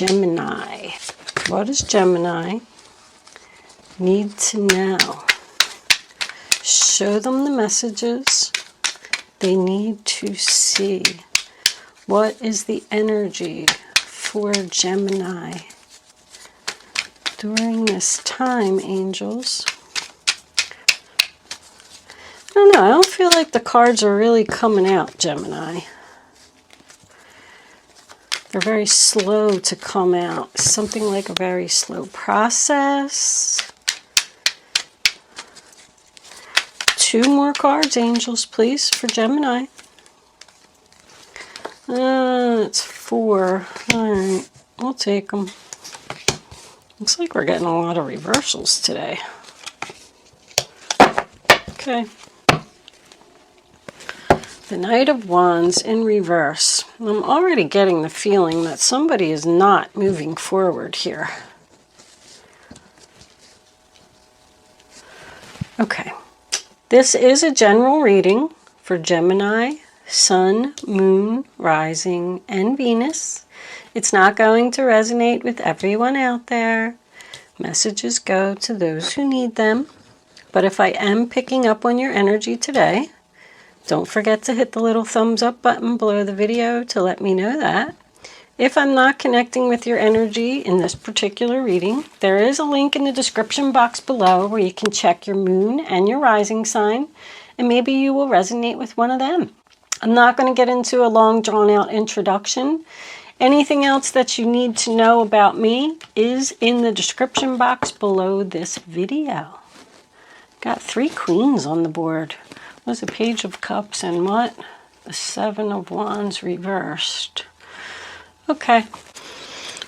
Gemini. What does Gemini need to know? Show them the messages they need to see. What is the energy for Gemini during this time, angels? I don't know. I don't feel like the cards are really coming out, Gemini. They're very slow to come out. Something like a very slow process. 2 more cards, angels, please, for Gemini. It's 4. All right, we'll take them. Looks like we're getting a lot of reversals today. Okay. The Knight of Wands in reverse. I'm already getting the feeling that somebody is not moving forward here. Okay. This is a general reading for Gemini, Sun, Moon, Rising, and Venus. It's not going to resonate with everyone out there. Messages go to those who need them. But if I am picking up on your energy today, don't forget to hit the little thumbs up button below the video to let me know that. If I'm not connecting with your energy in this particular reading, there is a link in the description box below where you can check your moon and your rising sign, and maybe you will resonate with one of them. I'm not going to get into a long drawn-out introduction. Anything else that you need to know about me is in the description box below this video. Got 3 queens on the board. Was a Page of Cups and what? The 7 of Wands reversed. Okay.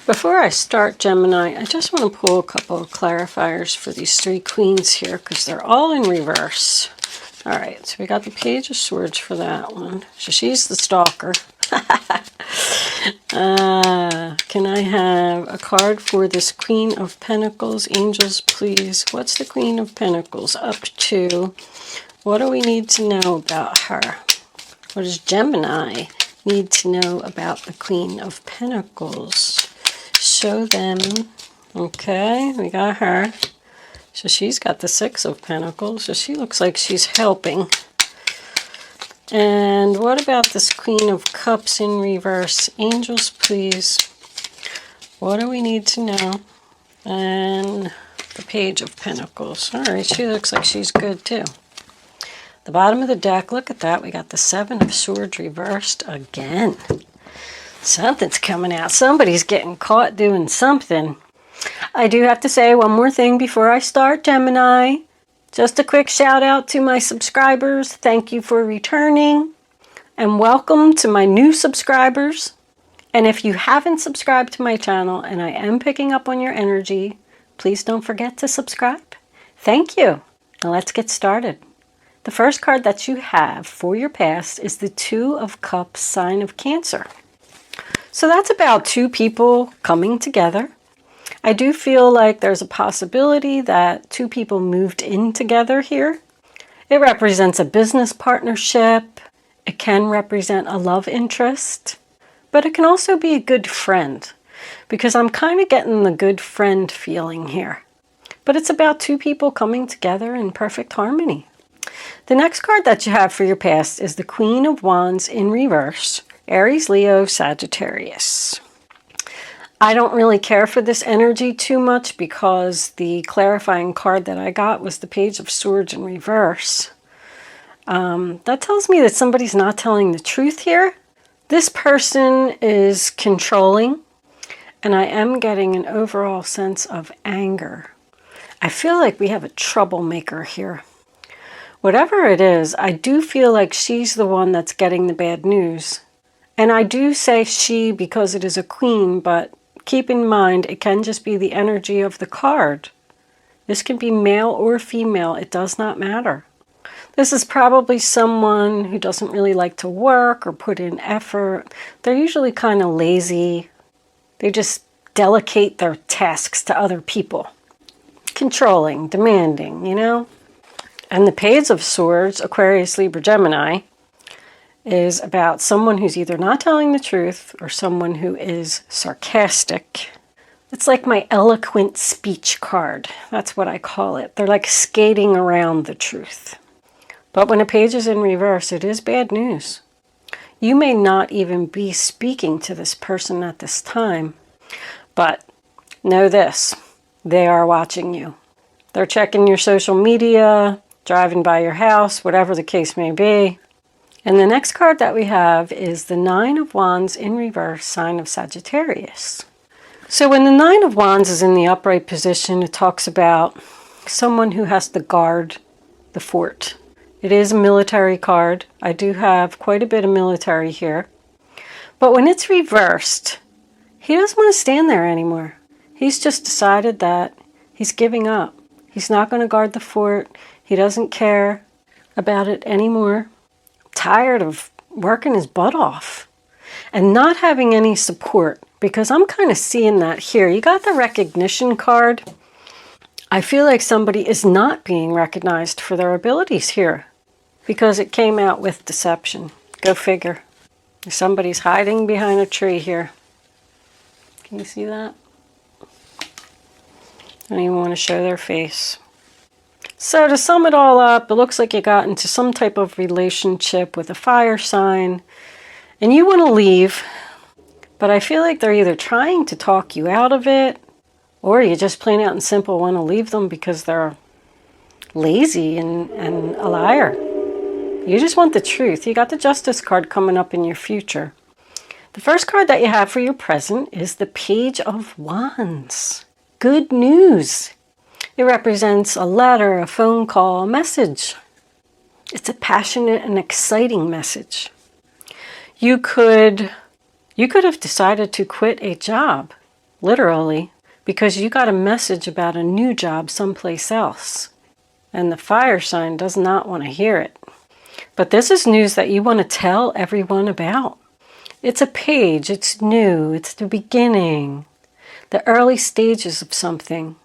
Before I start, Gemini, I just want to pull a couple of clarifiers for these 3 queens here because they're all in reverse. All right, so we got the Page of Swords for that one. So she's the stalker. Can I have a card for this Queen of Pentacles? Angels, please. What's the Queen of Pentacles up to? What do we need to know about her? What does Gemini need to know about the Queen of Pentacles? Show them. Okay, we got her. So she's got the 6 of Pentacles. So she looks like she's helping. And what about this Queen of Cups in reverse? Angels, please. What do we need to know? And the Page of Pentacles. All right, she looks like she's good too. The bottom of the deck, look at that. We got the 7 of Swords reversed again. Something's coming out. Somebody's getting caught doing something. I do have to say one more thing before I start, Gemini. Just a quick shout out to my subscribers. Thank you for returning. And welcome to my new subscribers. And if you haven't subscribed to my channel and I am picking up on your energy, please don't forget to subscribe. Thank you. Now let's get started. The first card that you have for your past is the 2 of Cups, sign of Cancer. So that's about 2 people coming together. I do feel like there's a possibility that 2 people moved in together here. It represents a business partnership. It can represent a love interest. But it can also be a good friend, because I'm kind of getting the good friend feeling here. But it's about 2 people coming together in perfect harmony. The next card that you have for your past is the Queen of Wands in reverse, Aries, Leo, Sagittarius. I don't really care for this energy too much because the clarifying card that I got was the Page of Swords in reverse. That tells me that somebody's not telling the truth here. This person is controlling, and I am getting an overall sense of anger. I feel like we have a troublemaker here. Whatever it is, I do feel like she's the one that's getting the bad news. And I do say she because it is a queen, but keep in mind it can just be the energy of the card. This can be male or female, it does not matter. This is probably someone who doesn't really like to work or put in effort. They're usually kind of lazy. They just delegate their tasks to other people. Controlling, demanding, you know? And the Page of Swords, Aquarius, Libra, Gemini, is about someone who's either not telling the truth or someone who is sarcastic. It's like my eloquent speech card. That's what I call it. They're like skating around the truth. But when a page is in reverse, it is bad news. You may not even be speaking to this person at this time, but know this, they are watching you. They're checking your social media, driving by your house, whatever the case may be. And the next card that we have is the Nine of Wands in reverse, sign of Sagittarius. So when the Nine of Wands is in the upright position, it talks about someone who has to guard the fort. It is a military card. I do have quite a bit of military here. But when it's reversed, he doesn't want to stand there anymore. He's just decided that he's giving up. He's not going to guard the fort. He doesn't care about it anymore. Tired of working his butt off and not having any support, because I'm kind of seeing that here. You got the recognition card. I feel like somebody is not being recognized for their abilities here because it came out with deception. Go figure. Somebody's hiding behind a tree here. Can you see that? I don't even want to show their face. So to sum it all up, it looks like you got into some type of relationship with a fire sign and you want to leave, but I feel like they're either trying to talk you out of it or you just plain out and simple want to leave them because they're lazy and a liar. You just want the truth. You got the Justice card coming up in your future. The first card that you have for your present is the Page of Wands. Good news. It represents a letter, a phone call, a message. It's a passionate and exciting message. You could have decided to quit a job, literally, because you got a message about a new job someplace else. And the fire sign does not want to hear it. But this is news that you want to tell everyone about. It's a page, it's new, it's the beginning, the early stages of something.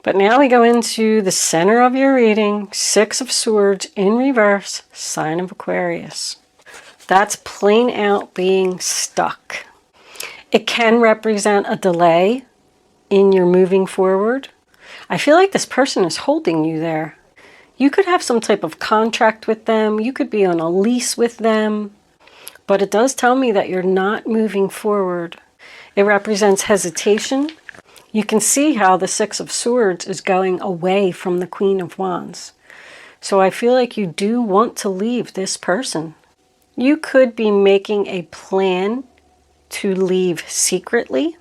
But now we go into the center of your reading, Six of Swords in reverse, sign of Aquarius. That's plain out being stuck. It can represent a delay in your moving forward. I feel like this person is holding you there. You could have some type of contract with them. You could be on a lease with them. But it does tell me that you're not moving forward. It represents hesitation. You can see how the Six of Swords is going away from the Queen of Wands. So I feel like you do want to leave this person. You could be making a plan to leave secretly,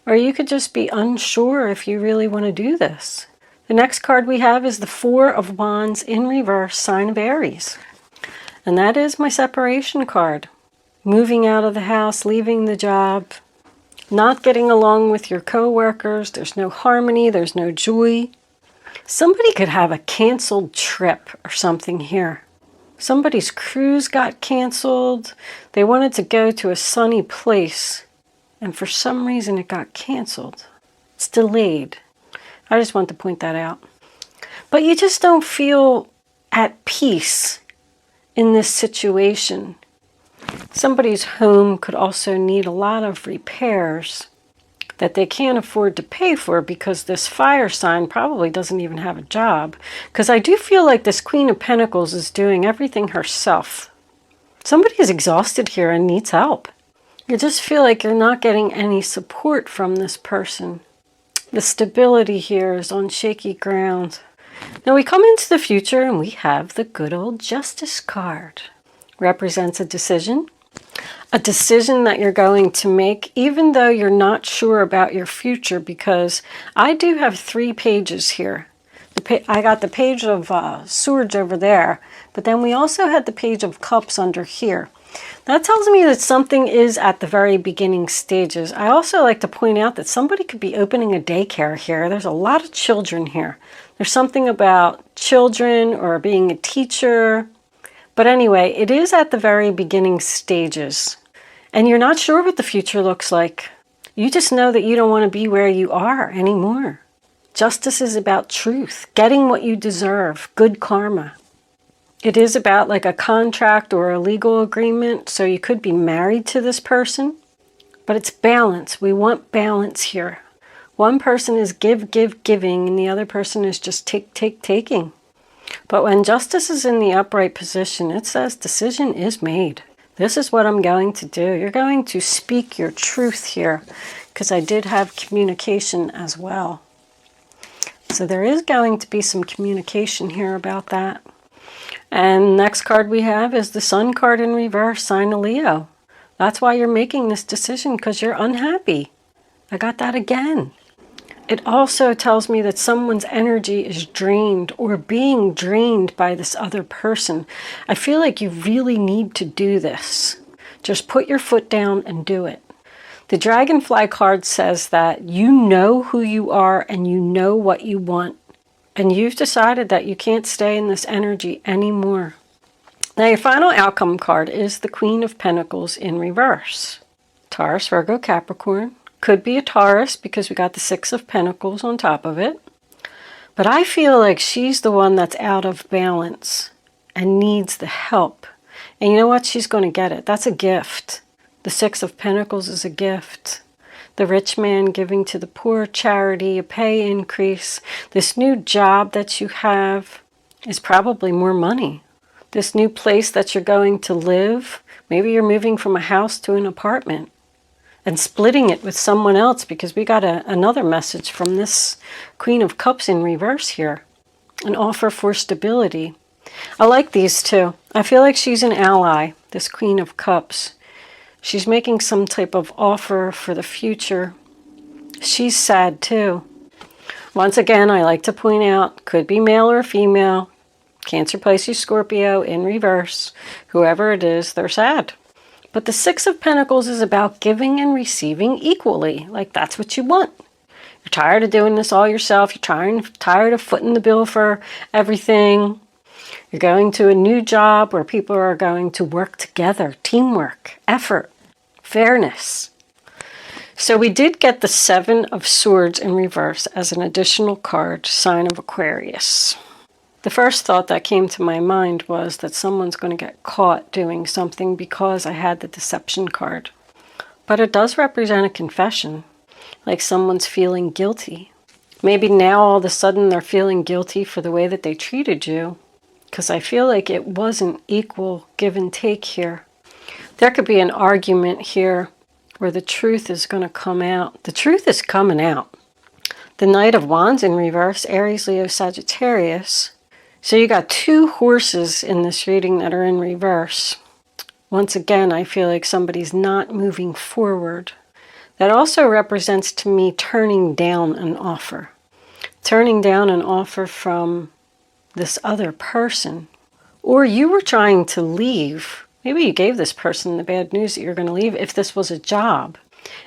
or you could just be unsure if you really want to do this. The next card we have is the Four of Wands in reverse, sign of Aries. And that is my separation card. Moving out of the house, leaving the job, not getting along with your co-workers. There's no harmony, there's no joy. Somebody could have a canceled trip or something here. Somebody's cruise got canceled. They wanted to go to a sunny place, and for some reason it got canceled. It's delayed. I just want to point that out. But you just don't feel at peace in this situation. Somebody's home could also need a lot of repairs that they can't afford to pay for because this fire sign probably doesn't even have a job. Because I do feel like this Queen of Pentacles is doing everything herself. Somebody is exhausted here and needs help. You just feel like you're not getting any support from this person. The stability here is on shaky ground. Now we come into the future and we have the good old Justice card. Represents a decision that you're going to make, even though you're not sure about your future, because I do have 3 pages here. I got the Page of Swords over there, but then we also had the Page of Cups under here. That tells me that something is at the very beginning stages. I also like to point out that somebody could be opening a daycare here. There's a lot of children here. There's something about children or being a teacher. But anyway, it is at the very beginning stages. And you're not sure what the future looks like. You just know that you don't want to be where you are anymore. Justice is about truth, getting what you deserve, good karma. It is about like a contract or a legal agreement. So you could be married to this person, but it's balance. We want balance here. One person is giving, and the other person is just taking. But when justice is in the upright position, it says decision is made. This is what I'm going to do. You're going to speak your truth here, because I did have communication as well. So there is going to be some communication here about that. And next card we have is the Sun card in reverse, sign of Leo. That's why you're making this decision, because you're unhappy. I got that again. It also tells me that someone's energy is drained or being drained by this other person. I feel like you really need to do this. Just put your foot down and do it. The Dragonfly card says that you know who you are and you know what you want. And you've decided that you can't stay in this energy anymore. Now your final outcome card is the Queen of Pentacles in reverse. Taurus, Virgo, Capricorn. Could be a Taurus because we got the Six of Pentacles on top of it. But I feel like she's the one that's out of balance and needs the help. And you know what? She's going to get it. That's a gift. The Six of Pentacles is a gift. The rich man giving to the poor, charity, a pay increase. This new job that you have is probably more money. This new place that you're going to live, maybe you're moving from a house to an apartment and splitting it with someone else, because we got another message from this Queen of Cups in reverse here. An offer for stability. I like these two. I feel like she's an ally, this Queen of Cups. She's making some type of offer for the future. She's sad too. Once again, I like to point out, could be male or female. Cancer, Pisces, Scorpio in reverse. Whoever it is, they're sad. But the Six of Pentacles is about giving and receiving equally. Like that's what you want. You're tired of doing this all yourself. You're tired of footing the bill for everything. You're going to a new job where people are going to work together. Teamwork, effort, fairness. So we did get the Seven of Swords in reverse as an additional card, sign of Aquarius. The first thought that came to my mind was that someone's going to get caught doing something because I had the deception card. But it does represent a confession, like someone's feeling guilty. Maybe now all of a sudden they're feeling guilty for the way that they treated you, because I feel like it wasn't equal give and take here. There could be an argument here where the truth is going to come out. The truth is coming out. The Knight of Wands in reverse, Aries, Leo, Sagittarius. So you got two horses in this reading that are in reverse. Once again, I feel like somebody's not moving forward. That also represents to me turning down an offer. Turning down an offer from this other person. Or you were trying to leave. Maybe you gave this person the bad news that you're going to leave if this was a job.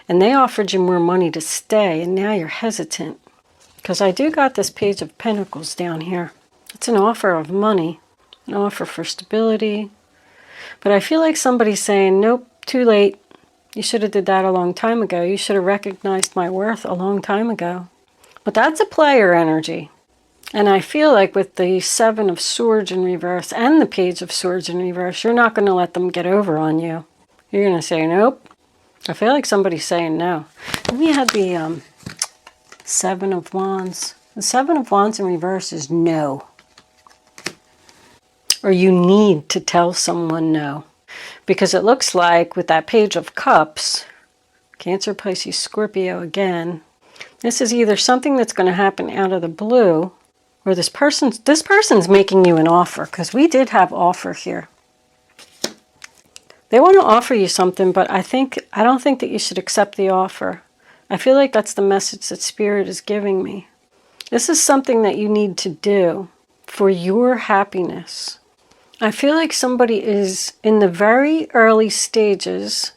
And they offered you more money to stay, and now you're hesitant. Because I do got this Page of Pentacles down here. It's an offer of money, an offer for stability. But I feel like somebody's saying, nope, too late. You should have did that a long time ago. You should have recognized my worth a long time ago. But that's a player energy. And I feel like with the Seven of Swords in reverse and the Page of Swords in reverse, you're not going to let them get over on you. You're going to say, nope. I feel like somebody's saying no. Then we had the Seven of Wands. The Seven of Wands in reverse is no. Or you need to tell someone no. Because it looks like with that Page of Cups, Cancer, Pisces, Scorpio again, this is either something that's going to happen out of the blue, or this person's making you an offer, because we did have offer here. They want to offer you something, but I don't think that you should accept the offer. I feel like that's the message that Spirit is giving me. This is something that you need to do for your happiness. I feel like somebody is in the very early stages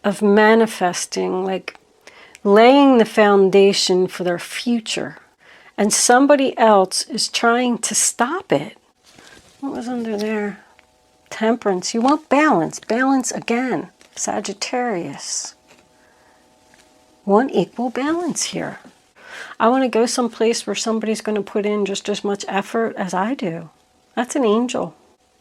of manifesting, like laying the foundation for their future. And somebody else is trying to stop it. What was under there? Temperance. You want balance. Balance again. Sagittarius. Want equal balance here. I want to go someplace where somebody's going to put in just as much effort as I do. That's an angel.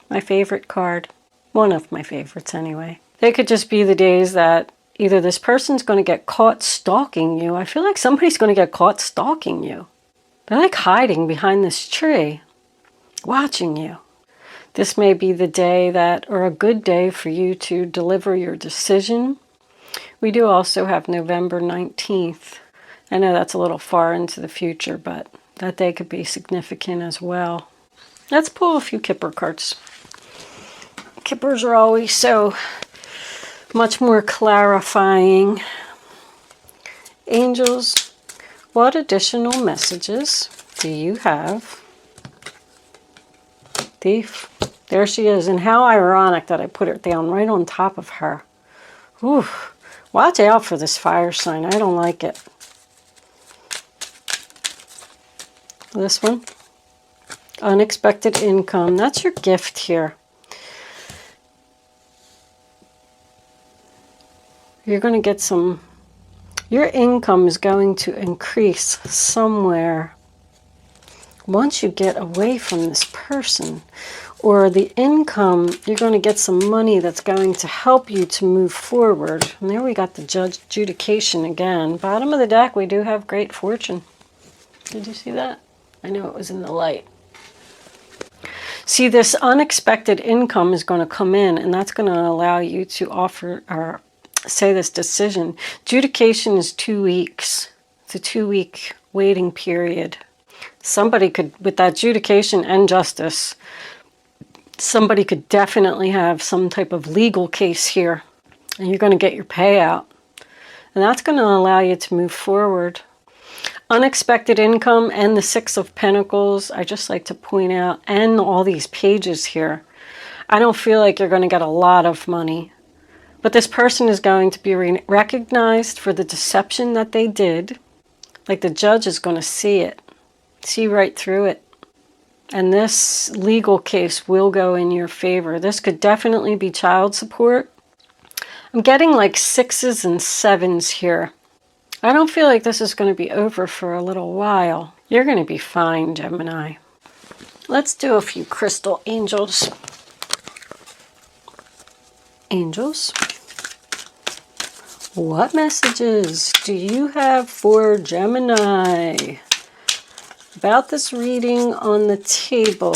My favorite card. One of my favorites anyway. They could just be the days that either this person's going to get caught stalking you. I feel like somebody's going to get caught stalking you. They're like hiding behind this tree, watching you. This may be the day that, or a good day for you to deliver your decision. We do also have November 19th. I know that's a little far into the future, but that day could be significant as well. Let's pull a few Kipper cards. Kippers are always so much more clarifying. Angels, what additional messages do you have? Thief. There she is. And how ironic that I put her down right on top of her. Ooh, watch out for this fire sign. I don't like it. This one. Unexpected income. That's your gift here. You're going to get some, your income is going to increase somewhere once you get away from this person. Or the income, you're going to get some money that's going to help you to move forward. And there we got the adjudication again. Bottom of the deck, we do have great fortune. Did you see that? I know it was in the light. See, this unexpected income is going to come in, and that's going to allow you to offer or say this decision. Adjudication is 2 weeks. It's a 2-week waiting period. Somebody could, with that adjudication and justice, somebody could definitely have some type of legal case here, and you're going to get your payout. And that's going to allow you to move forward. Unexpected income and the Six of Pentacles, I just like to point out, and all these pages here. I don't feel like you're going to get a lot of money. But this person is going to be recognized for the deception that they did. Like the judge is going to see it, see right through it. And this legal case will go in your favor. This could definitely be child support. I'm getting like 6s and 7s here. I don't feel like this is going to be over for a little while. You're going to be fine, Gemini. Let's do a few crystal angels. Angels, what messages do you have for Gemini about this reading on the table?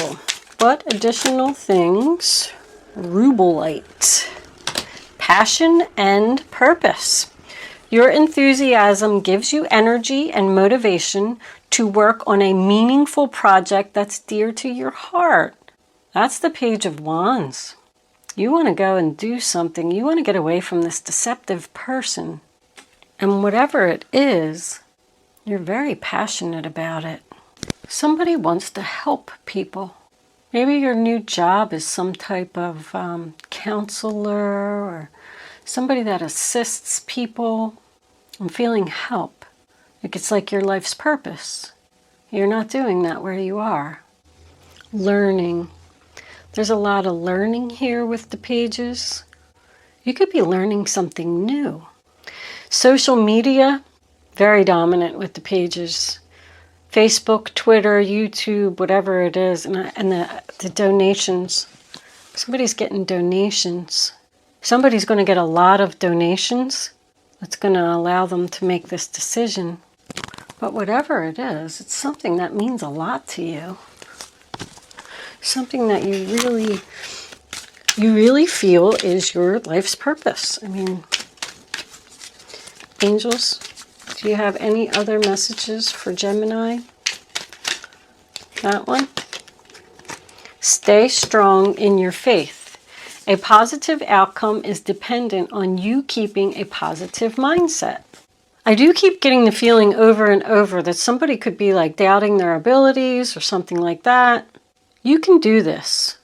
What additional things? Rubelite. Passion and purpose. Your enthusiasm gives you energy and motivation to work on a meaningful project that's dear to your heart. That's the Page of Wands. You want to go and do something. You want to get away from this deceptive person. And whatever it is, you're very passionate about it. Somebody wants to help people. Maybe your new job is some type of counselor or somebody that assists people in feeling help. It's like your life's purpose. You're not doing that where you are. Learning. There's a lot of learning here with the pages. You could be learning something new. Social media, very dominant with the pages. Facebook, Twitter, YouTube, whatever it is, and the donations. Somebody's getting donations. Somebody's going to get a lot of donations. That's going to allow them to make this decision. But whatever it is, it's something that means a lot to you. Something that you really feel is your life's purpose. I mean, angels, do you have any other messages for Gemini? That one. Stay strong in your faith. A positive outcome is dependent on you keeping a positive mindset. I do keep getting the feeling over and over that somebody could be like doubting their abilities or something like that. You can do this.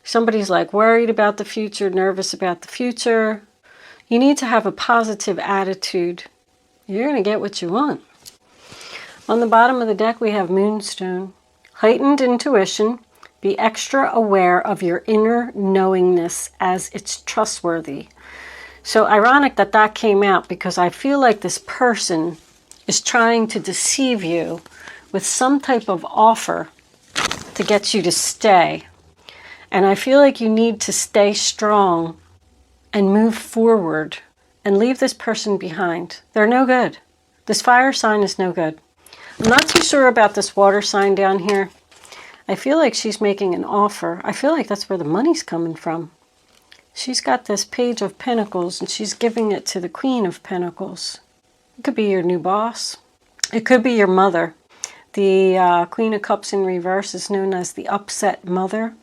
Somebody's like worried about the future, nervous about the future. You need to have a positive attitude. You're going to get what you want. On the bottom of the deck, we have Moonstone. Heightened intuition. Be extra aware of your inner knowingness as it's trustworthy. So ironic that that came out because I feel like this person is trying to deceive you with some type of offer to get you to stay. And I feel like you need to stay strong and move forward and leave this person behind. They're no good. This fire sign is no good. I'm not too sure about this water sign down here. I feel like she's making an offer. I feel like that's where the money's coming from. She's got this Page of Pentacles and she's giving it to the Queen of Pentacles. It could be your new boss. It could be your mother. The Queen of Cups in reverse is known as the upset mother.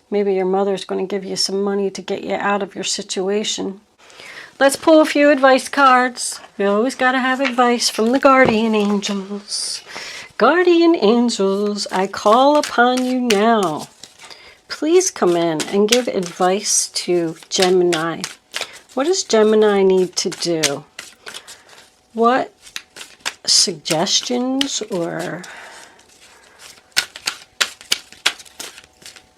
Maybe your mother's going to give you some money to get you out of your situation. Let's pull a few advice cards. You always got to have advice from the guardian angels. Guardian angels, I call upon you now. Please come in and give advice to Gemini. What does Gemini need to do? What suggestions or...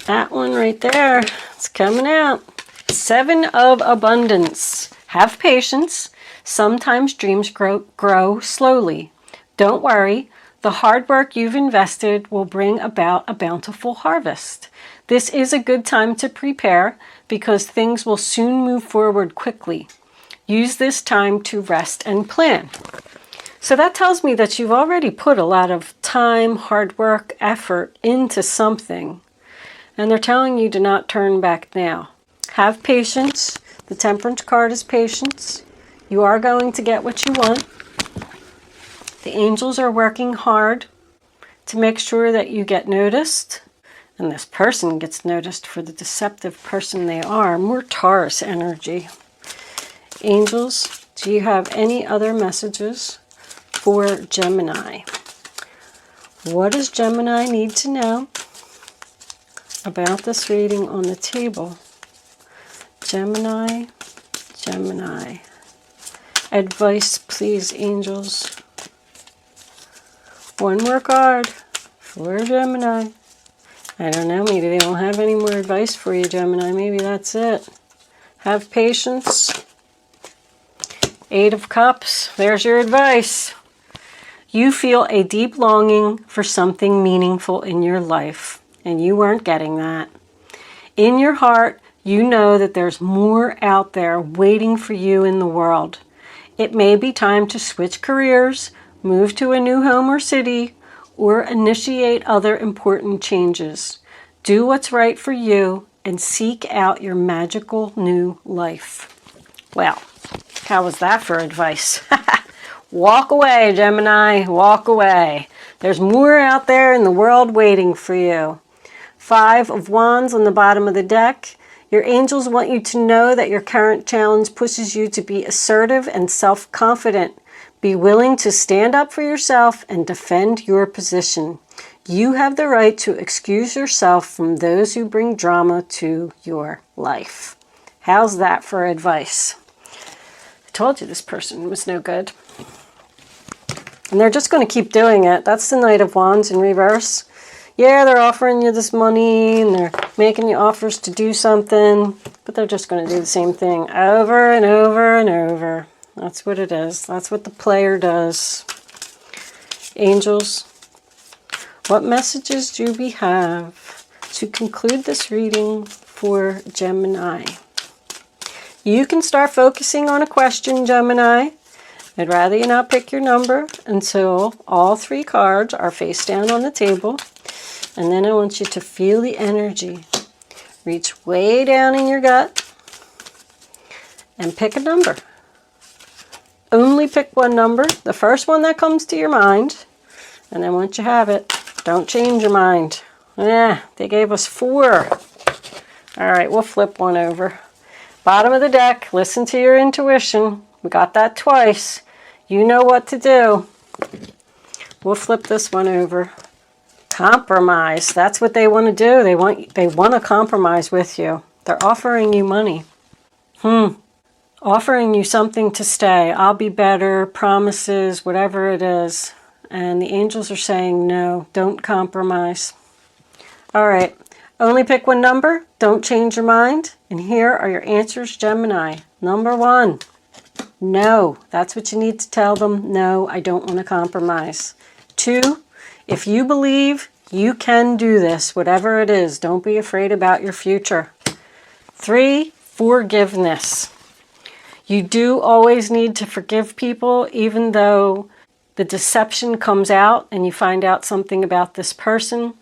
That one right there, it's coming out. 7 of Abundance. Have patience. Sometimes dreams grow slowly. Don't worry. The hard work you've invested will bring about a bountiful harvest. This is a good time to prepare because things will soon move forward quickly. Use this time to rest and plan. So that tells me that you've already put a lot of time, hard work, effort into something. And they're telling you to not turn back now. Have patience. The Temperance card is patience. You are going to get what you want. The angels are working hard to make sure that you get noticed. And this person gets noticed for the deceptive person they are. More Taurus energy. Angels, do you have any other messages for Gemini? What does Gemini need to know about this reading on the table? Gemini, Gemini. Advice, please, angels. One more card for Gemini. I don't know, maybe they don't have any more advice for you, Gemini. Maybe that's it. Have patience. 8 of Cups. There's your advice. You feel a deep longing for something meaningful in your life, and you weren't getting that. In your heart, you know that there's more out there waiting for you in the world. It may be time to switch careers, move to a new home or city, or initiate other important changes. Do what's right for you and seek out your magical new life. Well, how was that for advice? Walk away, Gemini, walk away. There's more out there in the world waiting for you. 5 of Wands on the bottom of the deck. Your angels want you to know that your current challenge pushes you to be assertive and self-confident. Be willing to stand up for yourself and defend your position. You have the right to excuse yourself from those who bring drama to your life. How's that for advice? I told you this person was no good. And they're just going to keep doing it. That's the Knight of Wands in reverse. Yeah, they're offering you this money and they're making you offers to do something, but they're just going to do the same thing over and over and over. That's what it is. That's what the player does. Angels, what messages do we have to conclude this reading for Gemini? You can start focusing on a question, Gemini. I'd rather you not pick your number until all 3 cards are face down on the table. And then I want you to feel the energy. Reach way down in your gut and pick a number. Only pick one number, the first one that comes to your mind. And then once you have it, don't change your mind. They gave us 4. All right, we'll flip one over. Bottom of the deck, listen to your intuition. We got that twice. You know what to do. We'll flip this one over. Compromise. That's what they want to do. They want to compromise with you. They're offering you money. Offering you something to stay. I'll be better, promises, whatever it is. And the angels are saying, no, don't compromise. All right. Only pick one number. Don't change your mind. And here are your answers, Gemini. Number 1. No. That's what you need to tell them. No, I don't want to compromise. 2. If you believe You can do this, whatever it is. Don't be afraid about your future. 3, forgiveness. You do always need to forgive people, even though the deception comes out and you find out something about this person.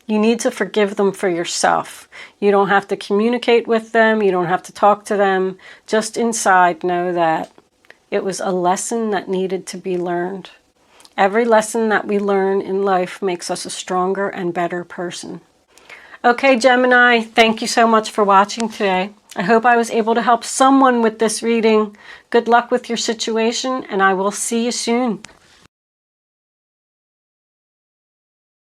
You need to forgive them for yourself. You don't have to communicate with them. You don't have to talk to them. Just inside, know that it was a lesson that needed to be learned. Every lesson that we learn in life makes us a stronger and better person. Okay, Gemini, thank you so much for watching today. I hope I was able to help someone with this reading. Good luck with your situation, and I will see you soon.